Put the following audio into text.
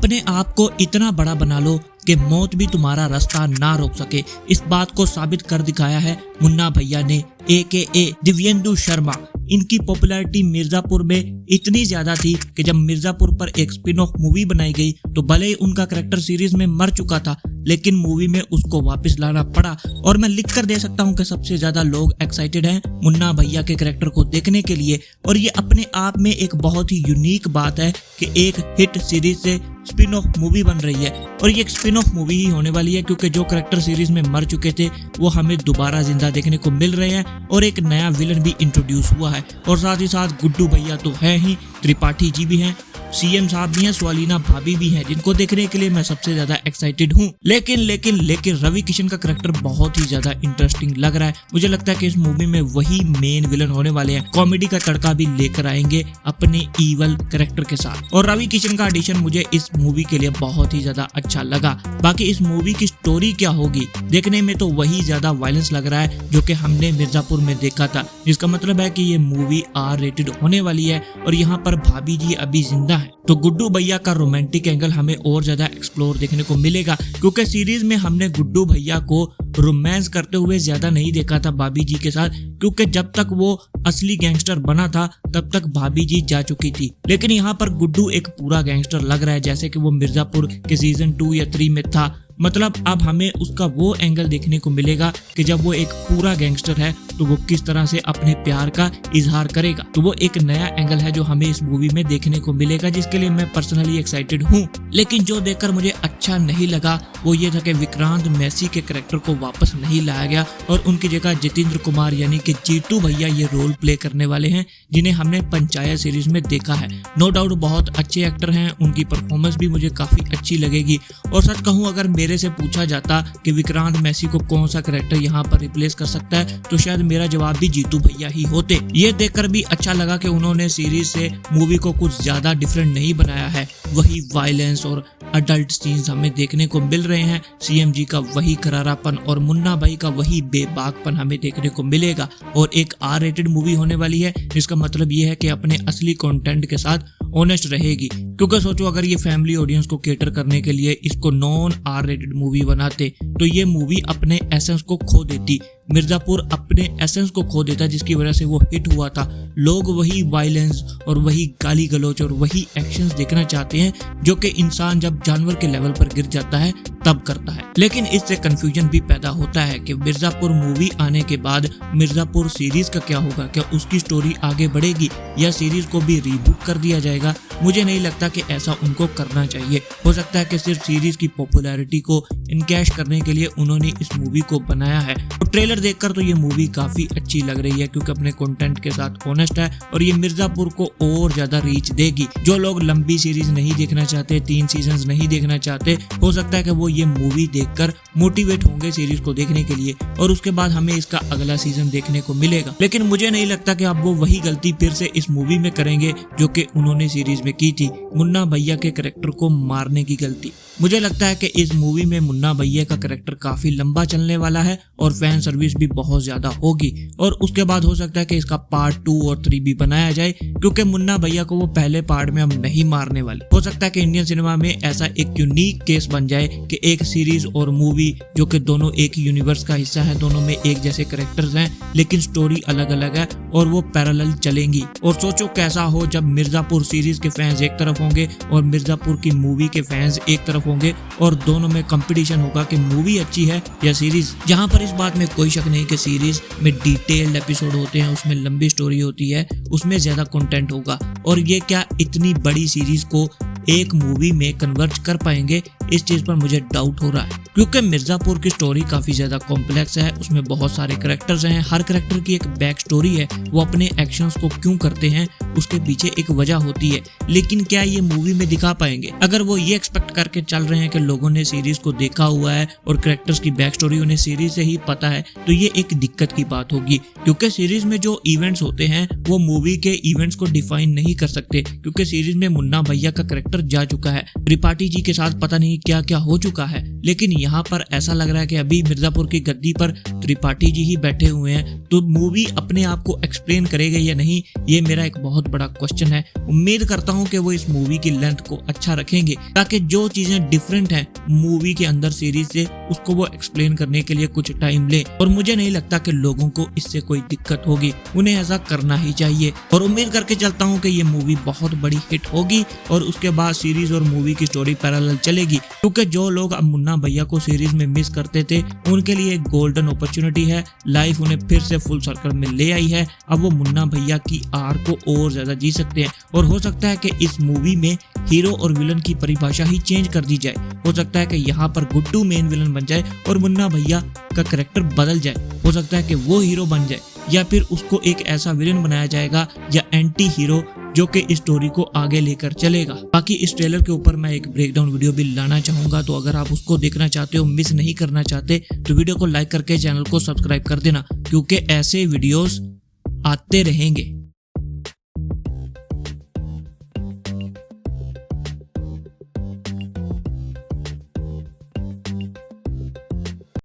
अपने आप को इतना बड़ा बना लो कि मौत भी तुम्हारा रास्ता ना रोक सके। इस बात को साबित कर दिखाया है मुन्ना भैया ने, AKA दिव्येंदु शर्मा। इनकी पॉपुलैरिटी मिर्जापुर में इतनी ज्यादा थी कि जब मिर्जापुर पर एक स्पिन ऑफ मूवी बनाई गई तो भले ही उनका कैरेक्टर सीरीज में मर चुका था, लेकिन मूवी में उसको वापस लाना पड़ा। और मैं लिख कर दे सकता हूँ कि सबसे ज्यादा लोग एक्साइटेड हैं मुन्ना भैया के कैरेक्टर को देखने के लिए। और ये अपने आप में एक बहुत ही यूनिक बात है कि एक हिट सीरीज से स्पिन ऑफ मूवी बन रही है। और ये एक स्पिन ऑफ मूवी ही होने वाली है, क्योंकि जो कैरेक्टर सीरीज में मर चुके थे वो हमें दोबारा जिंदा देखने को मिल रहे हैं और एक नया विलन भी इंट्रोड्यूस हुआ है। और साथ ही साथ गुड्डू भैया तो है ही, त्रिपाठी जी भी हैं, CM साहब भी हैं, स्वालीना भाभी भी हैं, जिनको देखने के लिए मैं सबसे ज्यादा एक्साइटेड हूँ। लेकिन रवि किशन का कैरेक्टर बहुत ही ज्यादा इंटरेस्टिंग लग रहा है। मुझे लगता है कि इस मूवी में वही मेन विलन होने वाले हैं। कॉमेडी का तड़का भी लेकर आएंगे अपने ईवल कैरेक्टर के साथ। और रवि किशन का एडिशन मुझे इस मूवी के लिए बहुत ही ज्यादा अच्छा लगा। बाकी इस मूवी की स्टोरी क्या होगी, देखने में तो वही ज्यादा वायलेंस लग रहा है जो कि हमने मिर्जापुर में देखा था, जिसका मतलब है कि ये मूवी R-rated होने वाली है। और यहाँ पर भाभी जी अभी जिंदा है, तो गुड्डू भैया का रोमांटिक एंगल हमें और ज्यादा एक्सप्लोर देखने को मिलेगा, क्योंकि सीरीज में हमने गुड्डू भैया को रोमांस करते हुए ज्यादा नहीं देखा था भाभी जी के साथ, क्योंकि जब तक वो असली गैंगस्टर बना था तब तक भाभी जी जा चुकी थी। लेकिन यहाँ पर गुड्डू एक पूरा गैंगस्टर लग रहा है, जैसे कि वो मिर्जापुर के सीजन 2 या 3 में था। मतलब अब हमें उसका वो एंगल देखने को मिलेगा कि जब वो एक पूरा गैंगस्टर है तो वो किस तरह से अपने प्यार का इजहार करेगा। तो वो एक नया एंगल है जो हमें इस मूवी में देखने को मिलेगा, जिसके लिए मैं पर्सनली एक्साइटेड हूँ। लेकिन जो देखकर मुझे अच्छा नहीं लगा वो ये था कि विक्रांत मैसी के कैरेक्टर को वापस नहीं लाया गया और उनकी जगह जितेंद्र कुमार यानी कि जीतू भैया ये रोल प्ले करने वाले हैं, जिन्हें हमने पंचायत सीरीज में देखा है। नो डाउट बहुत अच्छे एक्टर हैं, उनकी परफॉर्मेंस भी मुझे काफी अच्छी लगेगी। और सच कहूँ, अगर मेरे से पूछा जाता कि विक्रांत मैसी को कौन सा कैरेक्टर यहाँ पर रिप्लेस कर सकता है, तो शायद मेरा जवाब भी जीतू भैया ही होते। ये देखकर भी अच्छा लगा कि उन्होंने सीरीज से मूवी को कुछ ज्यादा डिफरेंट नहीं बनाया है। वही वायलेंस और अडल्ट सीन्स हमें देखने को मिल रहे हैं। CM जी का वही करारापन और मुन्ना भाई का वही बेबाकपन हमें देखने को मिलेगा। और एक R-rated मूवी होने वाली है, जिसका मतलब ये है कि अपने असली कंटेंट के साथ ऑनेस्ट रहेगी। क्योंकि सोचो, अगर ये फैमिली ऑडियंस को केटर करने के लिए इसको नॉन R-rated मूवी बनाते तो ये मूवी अपने एसेंस को खो देती। मिर्जापुर अपने एसेंस को खो देता, जिसकी वजह से वो हिट हुआ था। लोग वही वायलेंस और वही गाली गलौच और वही एक्शंस देखना चाहते हैं, जो कि इंसान जब जानवर के लेवल पर गिर जाता है तब करता है। लेकिन इससे कंफ्यूजन भी पैदा होता है कि मिर्जापुर मूवी आने के बाद मिर्जापुर सीरीज का क्या होगा। क्या उसकी स्टोरी आगे बढ़ेगी या सीरीज को भी रीबूट कर दिया जाएगा? मुझे नहीं लगता कि ऐसा उनको करना चाहिए। हो सकता है कि सिर्फ सीरीज की पॉपुलैरिटी को इनकैश करने के लिए उन्होंने इस मूवी को बनाया है। तो ट्रेलर देखकर तो ये मूवी काफी अच्छी लग रही है, क्योंकि अपने कंटेंट के साथ ऑनेस्ट है और ये मिर्जापुर को और ज्यादा रीच देगी। जो लोग लंबी सीरीज नहीं देखना चाहते, 3 सीजन नहीं देखना चाहते, हो सकता है कि वो ये मूवी देखकर मोटिवेट होंगे सीरीज को देखने के लिए, और उसके बाद हमें इसका अगला सीजन देखने को मिलेगा। लेकिन मुझे नहीं लगता कि अब वो वही गलती फिर से इस मूवी में करेंगे जो कि उन्होंने सीरीज में की थी, मुन्ना भैया के कैरेक्टर को मारने की गलती। मुझे लगता है कि इस मूवी में मुन्ना भैया का कैरेक्टर काफी लंबा चलने वाला है और फैन सर्विस भी बहुत ज्यादा होगी। और उसके बाद हो सकता है कि इसका पार्ट 2 और 3 भी बनाया जाए, क्योंकि मुन्ना भैया को वो पहले पार्ट में हम नहीं मारने वाले। हो सकता है कि इंडियन सिनेमा में ऐसा एक यूनिक केस बन जाए कि एक सीरीज और मूवी जो कि दोनों एक ही यूनिवर्स का हिस्सा है, दोनों में एक जैसे कैरेक्टर्स हैं लेकिन स्टोरी अलग अलग है और वो पैरेलल चलेंगी। और सोचो कैसा हो जब मिर्जापुर सीरीज के फैंस एक तरफ होंगे और मिर्जापुर की मूवी के फैंस एक तरफ होंगे और दोनों में कंपटीशन होगा कि मूवी अच्छी है या सीरीज। जहां पर इस बात में कोई शक नहीं कि सीरीज में डिटेल्ड एपिसोड होते हैं, उसमें लंबी स्टोरी होती है, उसमें ज्यादा कंटेंट होगा। और ये क्या इतनी बड़ी सीरीज को एक मूवी में कन्वर्ट कर पाएंगे, इस चीज पर मुझे डाउट हो रहा है। क्योंकि मिर्जापुर की स्टोरी काफी ज्यादा कॉम्प्लेक्स है, उसमें बहुत सारे कैरेक्टर्स हैं, हर कैरेक्टर की एक बैक स्टोरी है, वो अपने एक्शंस को क्यों करते हैं उसके पीछे एक वजह होती है। लेकिन क्या ये मूवी में दिखा पाएंगे? अगर वो ये एक्सपेक्ट करके चल रहे हैं कि लोगों ने सीरीज को देखा हुआ है और कैरेक्टर्स की बैक स्टोरी उन्हें सीरीज से ही पता है, तो ये एक दिक्कत की बात होगी। क्योंकि सीरीज में जो इवेंट्स होते हैं वो मूवी के इवेंट्स को डिफाइन नहीं कर सकते, क्योंकि सीरीज में मुन्ना भैया का कैरेक्टर जा चुका है, त्रिपाठी जी के साथ पता नहीं क्या क्या हो चुका है। लेकिन यहाँ पर ऐसा लग रहा है कि अभी मिर्जापुर की गद्दी पर त्रिपाठी जी ही बैठे हुए हैं, तो मूवी अपने आप को एक्सप्लेन करेगी या नहीं, ये मेरा एक बहुत बड़ा क्वेश्चन है। उम्मीद करता हूँ कि वो इस मूवी की लेंथ को अच्छा रखेंगे ताकि जो चीजें डिफरेंट हैं मूवी के अंदर सीरीज से उसको वो एक्सप्लेन करने के लिए कुछ टाइम ले, और मुझे नहीं लगता कि लोगों को इससे कोई दिक्कत होगी, उन्हें ऐसा करना ही चाहिए। और उम्मीद करके चलता हूँ कि ये मूवी बहुत बड़ी हिट होगी और उसके बाद सीरीज और मूवी की स्टोरी पैरेलल चलेगी, क्योंकि जो लोग अब मुन्ना भैया को सीरीज में मिस करते थे उनके लिए एक गोल्डन अपॉर्चुनिटी है। लाइफ उन्हें फिर से फुल सर्कल में ले आई है। अब वो मुन्ना भैया की आर को और ज्यादा जी सकते हैं, और हो सकता है कि इस मूवी में हीरो और विलन की परिभाषा ही चेंज कर दी जाए। हो सकता है कि यहाँ पर गुड्डू मेन विलन बन जाए और मुन्ना भैया का कैरेक्टर बदल जाए। हो सकता है कि वो हीरो बन जाए, या फिर उसको एक ऐसा विलन बनाया जाएगा या एंटी हीरो जो कि इस स्टोरी को आगे लेकर चलेगा। बाकी इस ट्रेलर के ऊपर मैं एक ब्रेकडाउन वीडियो भी लाना चाहूंगा, तो अगर आप उसको देखना चाहते हो, मिस नहीं करना चाहते, तो वीडियो को लाइक करके चैनल को सब्सक्राइब कर देना, क्योंकि ऐसे वीडियोस आते रहेंगे।